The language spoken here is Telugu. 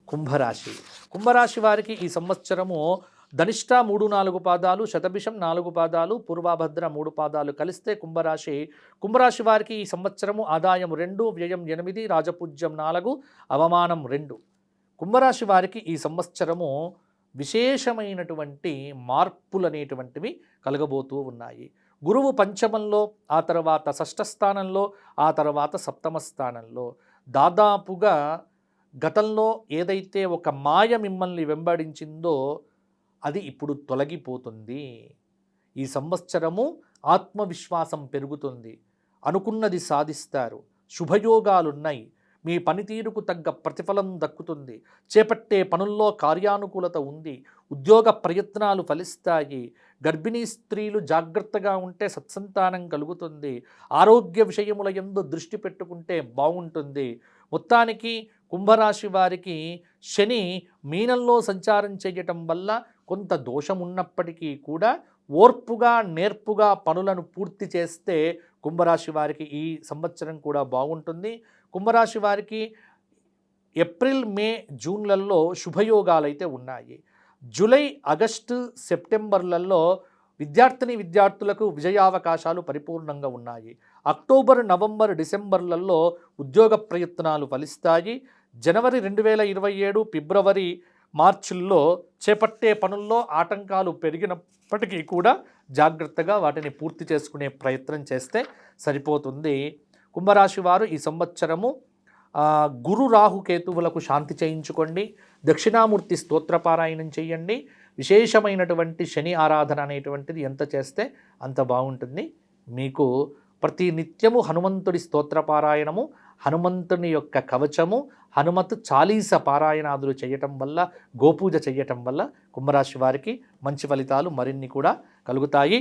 కుంభరాశి. కుంభరాశి వారికి ఈ సంవత్సరము ధనిష్ట 3-4 పాదాలు, శతభిషం 4 పాదాలు, పూర్వభద్ర 3 పాదాలు కలిస్తే కుంభరాశి. కుంభరాశి వారికి ఈ సంవత్సరము ఆదాయం 2, వ్యయం 8, రాజపూజ్యం 4, అవమానం 2. కుంభరాశి వారికి ఈ సంవత్సరము విశేషమైనటువంటి మార్పులనేటువంటివి కలగబోతూ ఉన్నాయి. గురువు పంచమంలో, ఆ తర్వాత షష్ఠ స్థానంలో, ఆ తర్వాత సప్తమ స్థానంలో. దాదాపుగా గతంలో ఏదైతే ఒక మాయ మిమ్మల్ని వెంబడించిందో అది ఇప్పుడు తొలగిపోతుంది. ఈ సంవత్సరము ఆత్మవిశ్వాసం పెరుగుతుంది. అనుకున్నది సాధిస్తారు. శుభయోగాలున్నాయి. మీ పనితీరుకు తగ్గ ప్రతిఫలం దక్కుతుంది. చేపట్టే పనుల్లో కార్యానుకూలత ఉంది. ఉద్యోగ ప్రయత్నాలు ఫలిస్తాయి. గర్భిణీ స్త్రీలు జాగ్రత్తగా ఉంటే సత్సంతానం కలుగుతుంది. ఆరోగ్య విషయముల యందు దృష్టి పెట్టుకుంటే బాగుంటుంది. మొత్తానికి కుంభరాశి వారికి శని మీనంలో సంచారం చేయటం వల్ల కొంత దోషం ఉన్నప్పటికీ కూడా ఓర్పుగా నేర్పుగా పనులను పూర్తి చేస్తే కుంభరాశి వారికి ఈ సంవత్సరం కూడా బాగుంటుంది. కుంభరాశి వారికి ఏప్రిల్, మే, జూన్లలో శుభయోగాలైతే ఉన్నాయి. జూలై, ఆగస్టు, సెప్టెంబర్లలో విద్యార్థులకు విజయావకాశాలు పరిపూర్ణంగా ఉన్నాయి. అక్టోబర్, నవంబర్, డిసెంబర్లలో ఉద్యోగ ప్రయత్నాలు ఫలిస్తాయి. జనవరి 2027, ఫిబ్రవరి, మార్చిల్లో చేపట్టే పనుల్లో ఆటంకాలు పెరిగినప్పటికీ కూడా జాగ్రత్తగా వాటిని పూర్తి చేసుకునే ప్రయత్నం చేస్తే సరిపోతుంది. కుంభరాశి వారు ఈ సంవత్సరము గురు రాహు కేతువులకు శాంతి చేయించుకోండి. దక్షిణామూర్తి స్తోత్రపారాయణం చేయండి. విశేషమైనటువంటి శని ఆరాధన అనేటువంటిది ఎంత చేస్తే అంత బాగుంటుంది. మీకు ప్రతి నిత్యము హనుమంతుడి స్తోత్రపారాయణము, హనుమంతుని యొక్క కవచము, హనుమత్ చాలీస పారాయణాదులు చేయటం వల్ల, గోపూజ చేయటం వల్ల కుంభరాశి వారికి మంచి ఫలితాలు మరిన్ని కూడా కలుగుతాయి.